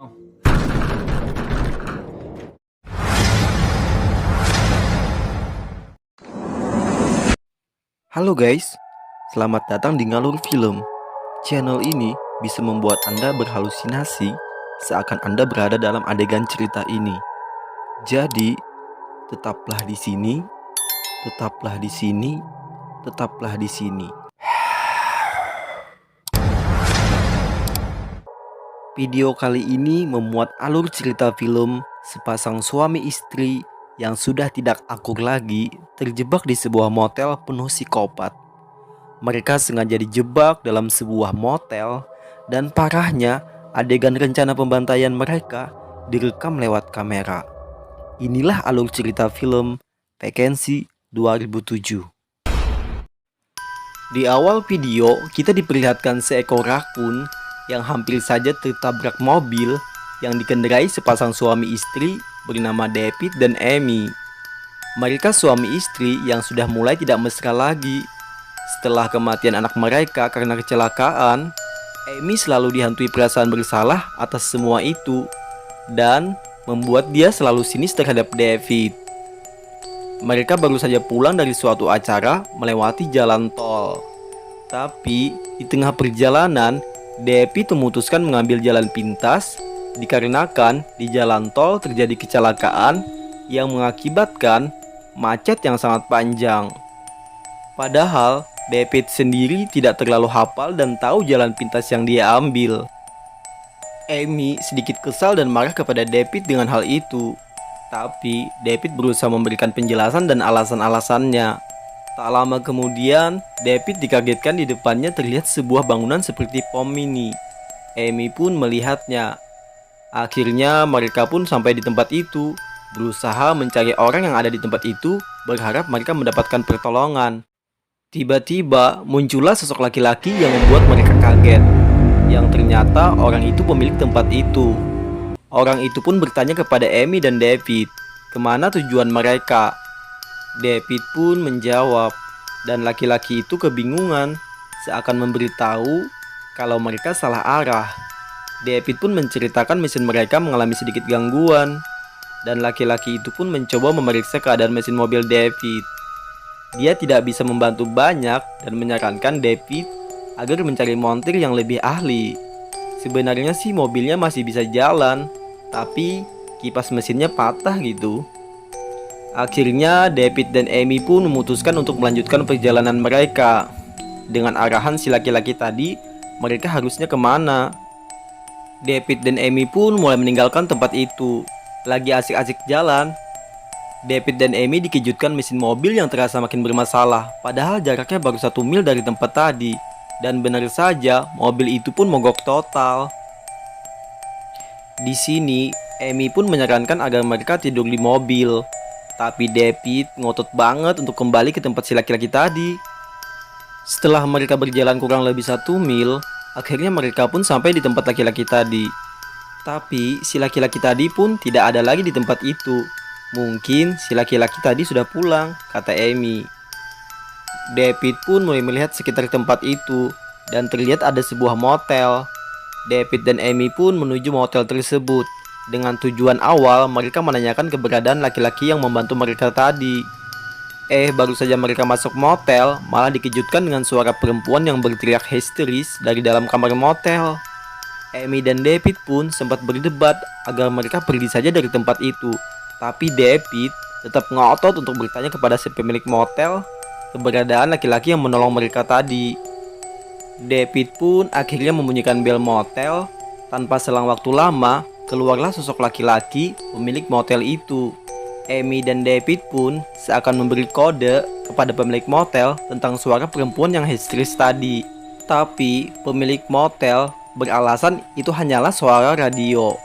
Halo guys, selamat datang di Ngalur Film. Channel ini bisa membuat Anda berhalusinasi seakan Anda berada dalam adegan cerita ini. Jadi, tetaplah di sini, tetaplah di sini, tetaplah di sini. Video kali ini memuat alur cerita film sepasang suami istri yang sudah tidak akur lagi terjebak di sebuah motel penuh psikopat. Mereka sengaja dijebak dalam sebuah motel dan parahnya adegan rencana pembantaian mereka direkam lewat kamera. Inilah alur cerita film Vacancy 2007. Di awal video kita diperlihatkan seekor rakun yang hampir saja tertabrak mobil yang dikendarai sepasang suami istri bernama David dan Amy. Mereka suami istri yang sudah mulai tidak mesra lagi. Setelah kematian anak mereka karena kecelakaan, Amy selalu dihantui perasaan bersalah atas semua itu dan membuat dia selalu sinis terhadap David. Mereka baru saja pulang dari suatu acara melewati jalan tol. Tapi di tengah perjalanan, David memutuskan mengambil jalan pintas dikarenakan di jalan tol terjadi kecelakaan yang mengakibatkan macet yang sangat panjang. Padahal David sendiri tidak terlalu hafal dan tahu jalan pintas yang dia ambil. Amy sedikit kesal dan marah kepada David dengan hal itu. Tapi David berusaha memberikan penjelasan dan alasan-alasannya. Tak lama kemudian, David dikagetkan di depannya terlihat sebuah bangunan seperti pom mini. Amy pun melihatnya. Akhirnya mereka pun sampai di tempat itu, berusaha mencari orang yang ada di tempat itu, berharap mereka mendapatkan pertolongan. Tiba-tiba muncullah sosok laki-laki yang membuat mereka kaget, yang ternyata orang itu pemilik tempat itu. Orang itu pun bertanya kepada Amy dan David, kemana tujuan mereka. David pun menjawab, dan laki-laki itu kebingungan, seakan memberitahu kalau mereka salah arah. David pun menceritakan mesin mereka mengalami sedikit gangguan, dan laki-laki itu pun mencoba memeriksa keadaan mesin mobil David. Dia tidak bisa membantu banyak dan menyarankan David agar mencari montir yang lebih ahli. Sebenarnya sih mobilnya masih bisa jalan, tapi kipas mesinnya patah gitu. Akhirnya David dan Amy pun memutuskan untuk melanjutkan perjalanan mereka. Dengan arahan si laki-laki tadi, mereka harusnya kemana? David dan Amy pun mulai meninggalkan tempat itu. Lagi asik-asik jalan, David dan Amy dikejutkan mesin mobil yang terasa makin bermasalah. Padahal jaraknya baru 1 mil dari tempat tadi. Dan benar saja, mobil itu pun mogok total. Di sini, Amy pun menyarankan agar mereka tidur di mobil. Tapi David ngotot banget untuk kembali ke tempat si laki-laki tadi. Setelah mereka berjalan kurang lebih 1 mil, akhirnya mereka pun sampai di tempat laki-laki tadi. Tapi si laki-laki tadi pun tidak ada lagi di tempat itu. Mungkin si laki-laki tadi sudah pulang, kata Amy. David pun mulai melihat sekitar tempat itu dan terlihat ada sebuah motel. David dan Amy pun menuju motel tersebut. Dengan tujuan awal mereka menanyakan keberadaan laki-laki yang membantu mereka tadi. Baru saja mereka masuk motel, malah dikejutkan dengan suara perempuan yang berteriak histeris dari dalam kamar motel. Amy dan David pun sempat berdebat agar mereka pergi saja dari tempat itu. Tapi David tetap ngotot untuk bertanya kepada si pemilik motel keberadaan laki-laki yang menolong mereka tadi. David pun akhirnya membunyikan bel motel. Tanpa selang waktu lama, keluarlah sosok laki-laki pemilik motel itu. Amy dan David pun seakan memberi kode kepada pemilik motel tentang suara perempuan yang histeris tadi. Tapi pemilik motel beralasan itu hanyalah suara radio.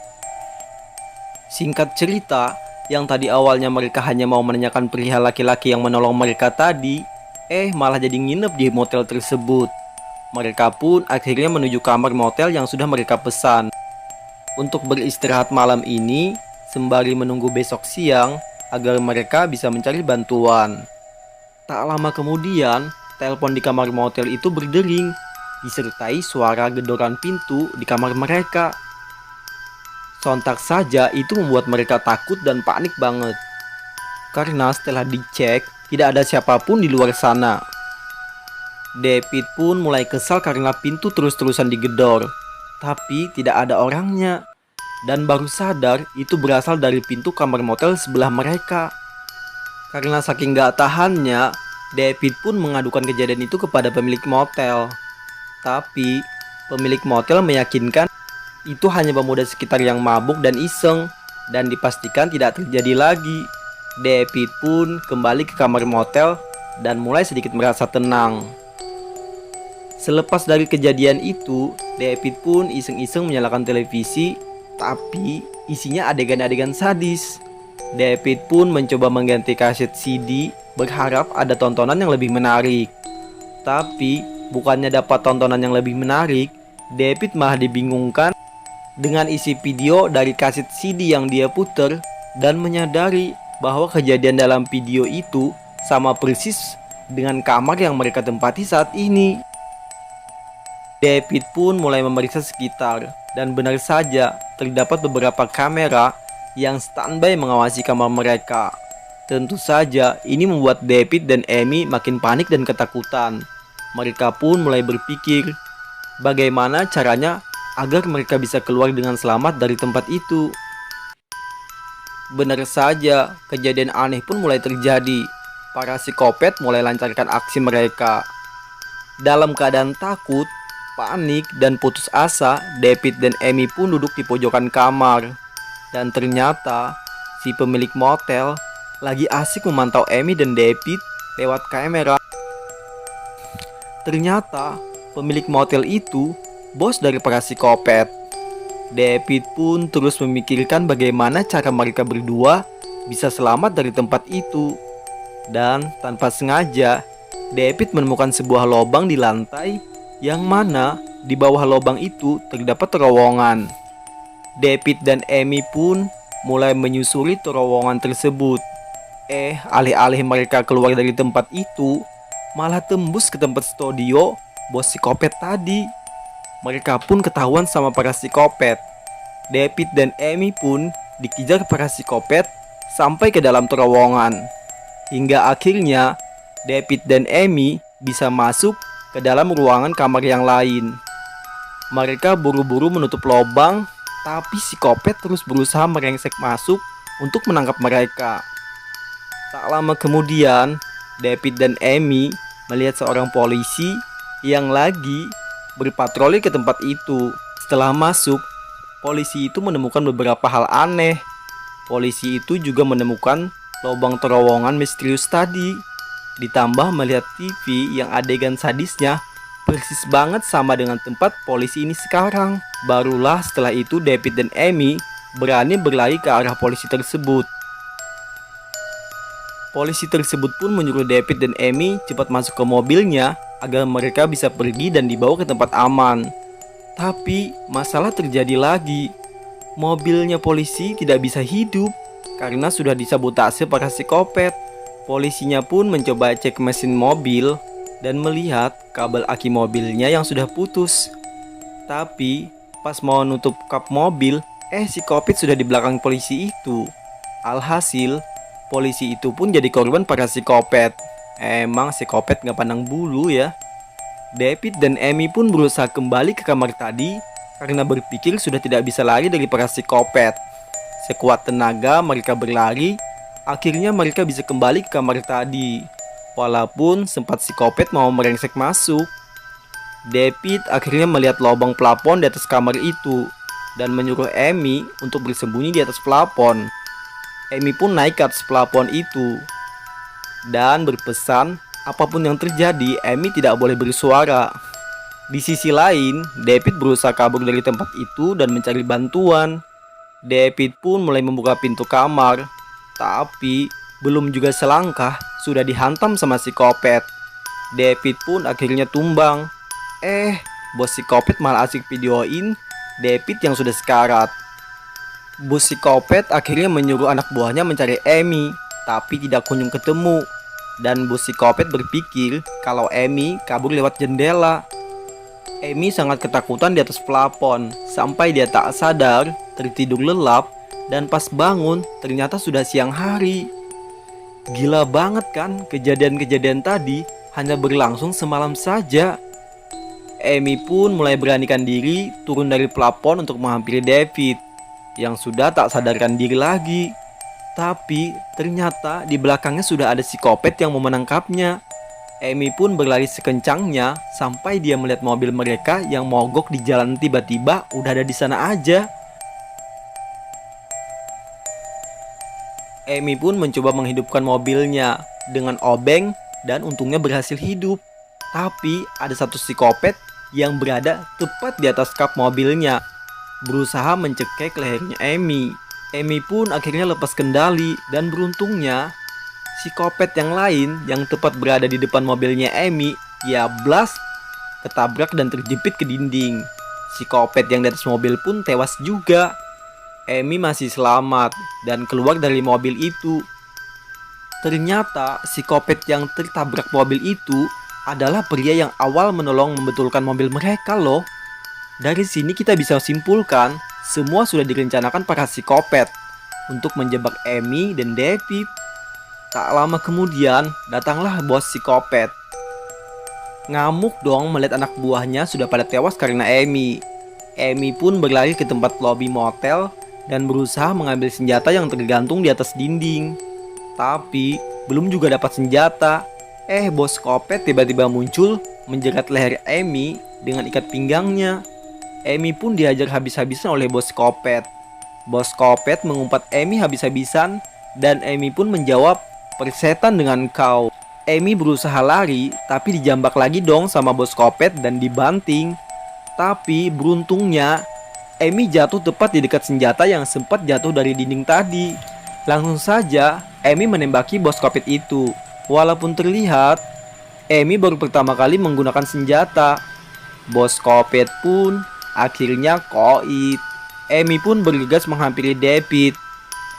Singkat cerita, yang tadi awalnya mereka hanya mau menanyakan perihal laki-laki yang menolong mereka tadi, malah jadi nginep di motel tersebut. Mereka pun akhirnya menuju kamar motel yang sudah mereka pesan. Untuk beristirahat malam ini, sembari menunggu besok siang agar mereka bisa mencari bantuan. Tak lama kemudian, telepon di kamar motel itu berdering, disertai suara gedoran pintu di kamar mereka. Sontak saja itu membuat mereka takut dan panik banget. Karena setelah dicek, tidak ada siapapun di luar sana. David pun mulai kesal karena pintu terus-terusan digedor, tapi tidak ada orangnya. Dan baru sadar itu berasal dari pintu kamar motel sebelah mereka. Karena saking gak tahannya, David pun mengadukan kejadian itu kepada pemilik motel. Tapi pemilik motel meyakinkan itu hanya pemuda sekitar yang mabuk dan iseng, dan dipastikan tidak terjadi lagi. David pun kembali ke kamar motel dan mulai sedikit merasa tenang. Selepas dari kejadian itu, David pun iseng-iseng menyalakan televisi, tapi isinya adegan-adegan sadis. David pun mencoba mengganti kaset CD, berharap ada tontonan yang lebih menarik. Tapi bukannya dapat tontonan yang lebih menarik, David malah dibingungkan dengan isi video dari kaset CD yang dia puter, dan menyadari bahwa kejadian dalam video itu sama persis dengan kamar yang mereka tempati saat ini. David pun mulai memeriksa sekitar, dan benar saja terdapat beberapa kamera yang standby mengawasi kamar mereka. Tentu saja ini membuat David dan Amy makin panik dan ketakutan. Mereka pun mulai berpikir bagaimana caranya agar mereka bisa keluar dengan selamat dari tempat itu. Benar saja, kejadian aneh pun mulai terjadi. Para psikopat mulai lancarkan aksi mereka. Dalam keadaan takut, panik, dan putus asa, David dan Amy pun duduk di pojokan kamar. Dan ternyata, si pemilik motel lagi asik memantau Amy dan David lewat kamera. Ternyata, pemilik motel itu bos dari para psikopat. David pun terus memikirkan bagaimana cara mereka berdua bisa selamat dari tempat itu. Dan tanpa sengaja, David menemukan sebuah lubang di lantai, yang mana di bawah lubang itu terdapat terowongan. David dan Amy pun mulai menyusuri terowongan tersebut. Alih-alih mereka keluar dari tempat itu, malah tembus ke tempat studio bos psikopat tadi. Mereka pun ketahuan sama para psikopat. David dan Amy pun dikejar para psikopat sampai ke dalam terowongan. Hingga akhirnya David dan Amy bisa masuk ke dalam ruangan kamar yang lain. Mereka buru-buru menutup lubang, tapi psikopat terus berusaha merengsek masuk untuk menangkap mereka. Tak lama kemudian, David dan Amy melihat seorang polisi yang lagi berpatroli ke tempat itu. Setelah masuk, polisi itu menemukan beberapa hal aneh. Polisi itu juga menemukan lubang terowongan misterius tadi. Ditambah melihat TV yang adegan sadisnya persis banget sama dengan tempat polisi ini sekarang. Barulah setelah itu David dan Amy berani berlari ke arah polisi tersebut. Polisi tersebut pun menyuruh David dan Amy cepat masuk ke mobilnya agar mereka bisa pergi dan dibawa ke tempat aman. Tapi masalah terjadi lagi. Mobilnya polisi tidak bisa hidup karena sudah disabotase para psikopat. Polisinya pun mencoba cek mesin mobil dan melihat kabel aki mobilnya yang sudah putus. Tapi pas mau nutup kap mobil, psikopat sudah di belakang polisi itu. Alhasil, polisi itu pun jadi korban para psikopat. Emang psikopat gak pandang bulu ya. David dan Amy pun berusaha kembali ke kamar tadi karena berpikir sudah tidak bisa lari dari para psikopat. Sekuat tenaga mereka berlari. Akhirnya mereka bisa kembali ke kamar tadi. Walaupun sempat psikopat mau merengsek masuk. David akhirnya melihat lubang plafon di atas kamar itu dan menyuruh Amy untuk bersembunyi di atas plafon. Amy pun naik ke atas plafon itu dan berpesan apapun yang terjadi, Amy tidak boleh bersuara. Di sisi lain, David berusaha kabur dari tempat itu dan mencari bantuan. David pun mulai membuka pintu kamar, tapi belum juga selangkah sudah dihantam sama psikopat. David pun akhirnya tumbang. Bos psikopat malah asik videoin David yang sudah sekarat. Bos psikopat akhirnya menyuruh anak buahnya mencari Amy, tapi tidak kunjung ketemu. Dan bos psikopat berpikir kalau Amy kabur lewat jendela. Amy sangat ketakutan di atas plafon, sampai dia tak sadar tertidur lelap, dan pas bangun ternyata sudah siang hari. Gila banget kan, kejadian-kejadian tadi hanya berlangsung semalam saja. Amy pun mulai beranikan diri turun dari plafon untuk menghampiri David yang sudah tak sadarkan diri lagi. Tapi ternyata di belakangnya sudah ada psikopat yang mau menangkapnya. Amy pun berlari sekencangnya sampai dia melihat mobil mereka yang mogok di jalan, tiba-tiba udah ada di sana aja. Amy pun mencoba menghidupkan mobilnya dengan obeng dan untungnya berhasil hidup. Tapi ada satu psikopat yang berada tepat di atas kap mobilnya, berusaha mencekik lehernya Amy. Amy pun akhirnya lepas kendali dan beruntungnya psikopat yang lain yang tepat berada di depan mobilnya Amy, ya blast, ketabrak dan terjepit ke dinding. Psikopat yang di atas mobil pun tewas juga. Amy masih selamat dan keluar dari mobil itu. Ternyata psikopat yang tertabrak mobil itu adalah pria yang awal menolong membetulkan mobil mereka loh. Dari sini kita bisa simpulkan semua sudah direncanakan para psikopat untuk menjebak Amy dan David. Tak lama kemudian datanglah bos psikopat. Ngamuk dong melihat anak buahnya sudah pada tewas karena Amy. Amy pun berlari ke tempat lobi motel dan berusaha mengambil senjata yang tergantung di atas dinding. Tapi belum juga dapat senjata. Bos psikopat tiba-tiba muncul menjerat leher Amy dengan ikat pinggangnya. Amy pun dihajar habis-habisan oleh bos psikopat. Bos psikopat mengumpat Amy habis-habisan dan Amy pun menjawab, "Persetan dengan kau." Amy berusaha lari tapi dijambak lagi dong sama bos psikopat dan dibanting. Tapi beruntungnya Amy jatuh tepat di dekat senjata yang sempat jatuh dari dinding tadi. Langsung saja Amy menembaki bos psikopat itu. Walaupun terlihat Amy baru pertama kali menggunakan senjata, bos psikopat pun akhirnya koit. Amy pun bergegas menghampiri David.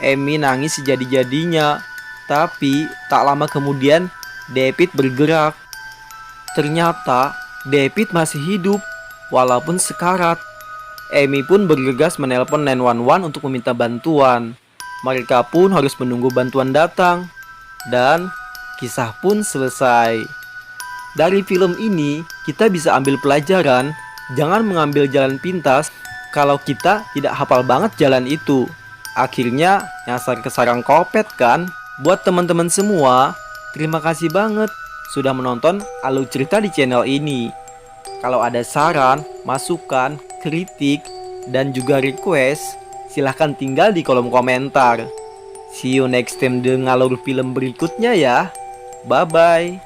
Amy nangis sejadi-jadinya. Tapi tak lama kemudian David bergerak. Ternyata David masih hidup walaupun sekarat. Amy pun bergegas menelpon 911 untuk meminta bantuan. Mereka pun harus menunggu bantuan datang. Dan kisah pun selesai. Dari film ini kita bisa ambil pelajaran, jangan mengambil jalan pintas kalau kita tidak hafal banget jalan itu. Akhirnya nyasar ke sarang kopet kan. Buat teman-teman semua, terima kasih banget sudah menonton alur cerita di channel ini. Kalau ada saran, masukan, kritik, dan juga request, silahkan tinggal di kolom komentar. See you next time dengan alur film berikutnya ya. Bye-bye.